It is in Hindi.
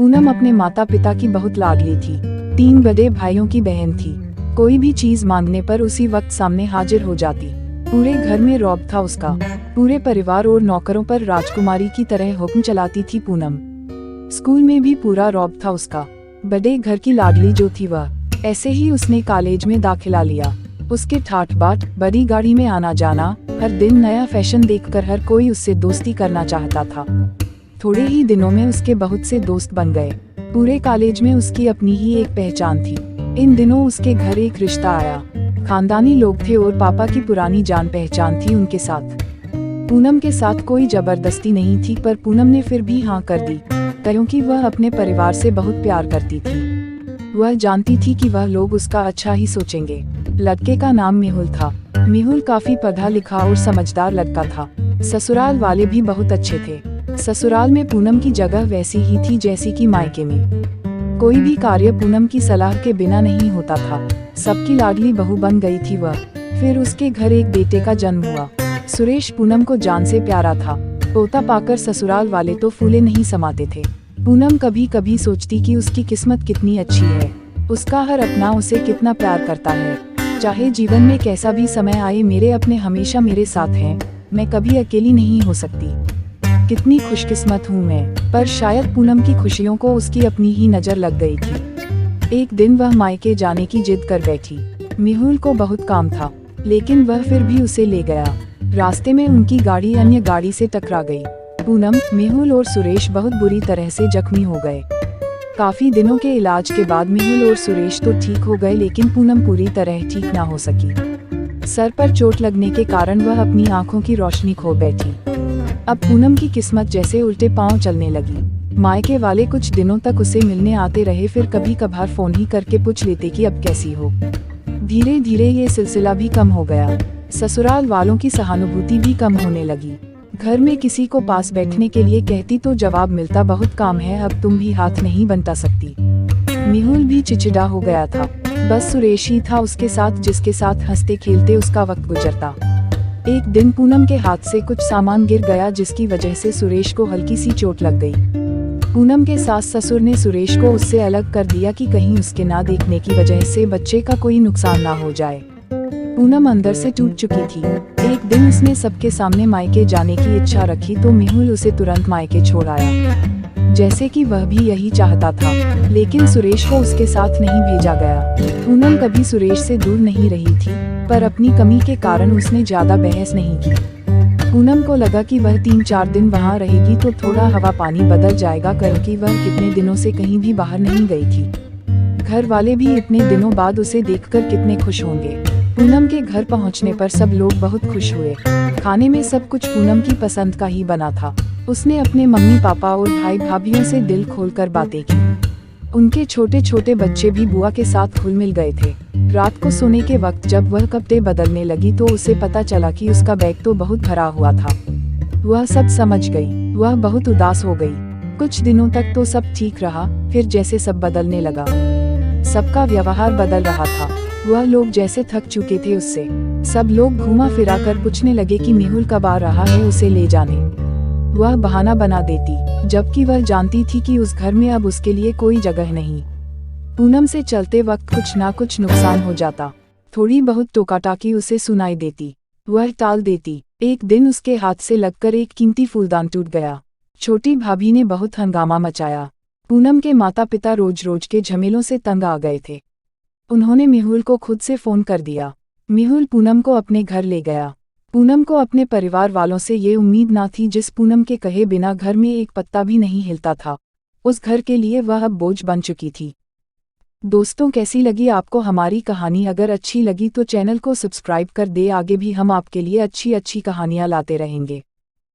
पूनम अपने माता पिता की बहुत लाडली थी। 3 बड़े भाइयों की बहन थी। कोई भी चीज मांगने पर उसी वक्त सामने हाजिर हो जाती। पूरे घर में रौब था उसका। पूरे परिवार और नौकरों पर राजकुमारी की तरह हुक्म चलाती थी पूनम। स्कूल में भी पूरा रौब था उसका। बड़े घर की लाडली जो थी वह। ऐसे ही उसने कॉलेज में दाखिला लिया। उसके ठाठ बाट, बड़ी गाड़ी में आना जाना, हर दिन नया फैशन देखकर हर कोई उससे दोस्ती करना चाहता था। थोड़े ही दिनों में उसके बहुत से दोस्त बन गए। पूरे कॉलेज में उसकी अपनी ही एक पहचान थी। इन दिनों उसके घर एक रिश्ता आया। खानदानी लोग थे और पापा की पुरानी जान पहचान थी उनके साथ। पूनम के साथ कोई जबरदस्ती नहीं थी, पर पूनम ने फिर भी हाँ कर दी, क्योंकि वह अपने परिवार से बहुत प्यार करती थी। वह जानती थी कि वह लोग उसका अच्छा ही सोचेंगे। लड़के का नाम मेहुल था। मेहुल काफी पढ़ा लिखा और समझदार लड़का था। ससुराल वाले भी बहुत अच्छे थे। ससुराल में पूनम की जगह वैसी ही थी जैसी कि मायके में। कोई भी कार्य पूनम की सलाह के बिना नहीं होता था। सबकी लाडली बहू बन गई थी वह। फिर उसके घर एक बेटे का जन्म हुआ। सुरेश पूनम को जान से प्यारा था। पोता पाकर ससुराल वाले तो फूले नहीं समाते थे। पूनम कभी कभी सोचती कि उसकी किस्मत कितनी अच्छी है। उसका हर अपना उसे कितना प्यार करता है। चाहे जीवन में कैसा भी समय आए, मेरे अपने हमेशा मेरे साथ हैं। मैं कभी अकेली नहीं हो सकती। कितनी खुशकिस्मत हूँ मैं। पर शायद पूनम की खुशियों को उसकी अपनी ही नजर लग गई थी। एक दिन वह मायके जाने की जिद कर बैठी। मेहुल को बहुत काम था, लेकिन वह फिर भी उसे ले गया। रास्ते में उनकी गाड़ी अन्य गाड़ी से टकरा गई। पूनम, मेहुल और सुरेश बहुत बुरी तरह से जख्मी हो गए। काफी दिनों के इलाज के बाद मेहुल और सुरेश तो ठीक हो गए, लेकिन पूनम पूरी तरह ठीक ना हो सकी। सर पर चोट लगने के कारण वह अपनी आंखों की रोशनी खो बैठी। अब पूनम की किस्मत जैसे उल्टे पांव चलने लगी। मायके वाले कुछ दिनों तक उसे मिलने आते रहे, फिर कभी कभार फोन ही करके पूछ लेते कि अब कैसी हो। धीरे धीरे ये सिलसिला भी कम हो गया। ससुराल वालों की सहानुभूति भी कम होने लगी। घर में किसी को पास बैठने के लिए कहती तो जवाब मिलता, बहुत काम है, अब तुम भी हाथ नहीं बंटा सकती। मेहुल भी चिचिड़ा हो गया था। बस सुरेश ही था उसके साथ, जिसके साथ हंसते खेलते उसका वक्त गुजरता। एक दिन पूनम के हाथ से कुछ सामान गिर गया, जिसकी वजह से सुरेश को हल्की सी चोट लग गई। पूनम के सास ससुर ने सुरेश को उससे अलग कर दिया कि कहीं उसके ना देखने की वजह से बच्चे का कोई नुकसान ना हो जाए। पूनम अंदर से टूट चुकी थी। एक दिन उसने सबके सामने मायके जाने की इच्छा रखी तो मेहुल उसे तुरंत मायके छोड़ आया, जैसे कि वह भी यही चाहता था। लेकिन सुरेश को उसके साथ नहीं भेजा गया। पूनम कभी सुरेश से दूर नहीं रही थी, पर अपनी कमी के कारण उसने ज्यादा बहस नहीं की। पूनम को लगा कि वह 3-4 दिन वहाँ रहेगी तो थोड़ा हवा पानी बदल जाएगा, क्योंकि वह कितने दिनों से कहीं भी बाहर नहीं गई थी। घर वाले भी इतने दिनों बाद उसे देखकर कितने खुश होंगे। पूनम के घर पहुंचने पर सब लोग बहुत खुश हुए। खाने में सब कुछ पूनम की पसंद का ही बना था। उसने अपने मम्मी पापा और भाई भाभियों से दिल खोलकर बातें की। उनके छोटे छोटे बच्चे भी बुआ के साथ घुल मिल गए थे। रात को सोने के वक्त जब वह कपड़े बदलने लगी तो उसे पता चला कि उसका बैग तो बहुत भरा हुआ था। वह सब समझ गई। वह बहुत उदास हो गई। कुछ दिनों तक तो सब ठीक रहा, फिर जैसे सब बदलने लगा। सबका व्यवहार बदल रहा था। वह लोग जैसे थक चुके थे उससे। सब लोग घुमा फिरा कर पूछने लगे कि मेहुल कब आ रहा है उसे ले जाने। वह बहाना बना देती, जबकि वह जानती थी कि उस घर में अब उसके लिए कोई जगह नहीं। पूनम से चलते वक्त कुछ ना कुछ नुकसान हो जाता। थोड़ी बहुत टोकाटाकी उसे सुनाई देती, वह टाल देती। एक दिन उसके हाथ से लगकर एक कीमती फूलदान टूट गया। छोटी भाभी ने बहुत हंगामा मचाया। पूनम के माता पिता रोज रोज के झमेलों से तंग आ गए थे। उन्होंने मेहुल को खुद से फोन कर दिया। मेहुल पूनम को अपने घर ले गया। पूनम को अपने परिवार वालों से ये उम्मीद ना थी, जिस पूनम के कहे बिना घर में एक पत्ता भी नहीं हिलता था। उस घर के लिए वह अब बोझ बन चुकी थी। दोस्तों, कैसी लगी आपको हमारी कहानी? अगर अच्छी लगी तो चैनल को सब्सक्राइब कर दे। आगे भी हम आपके लिए अच्छी अच्छी कहानियां लाते रहेंगे।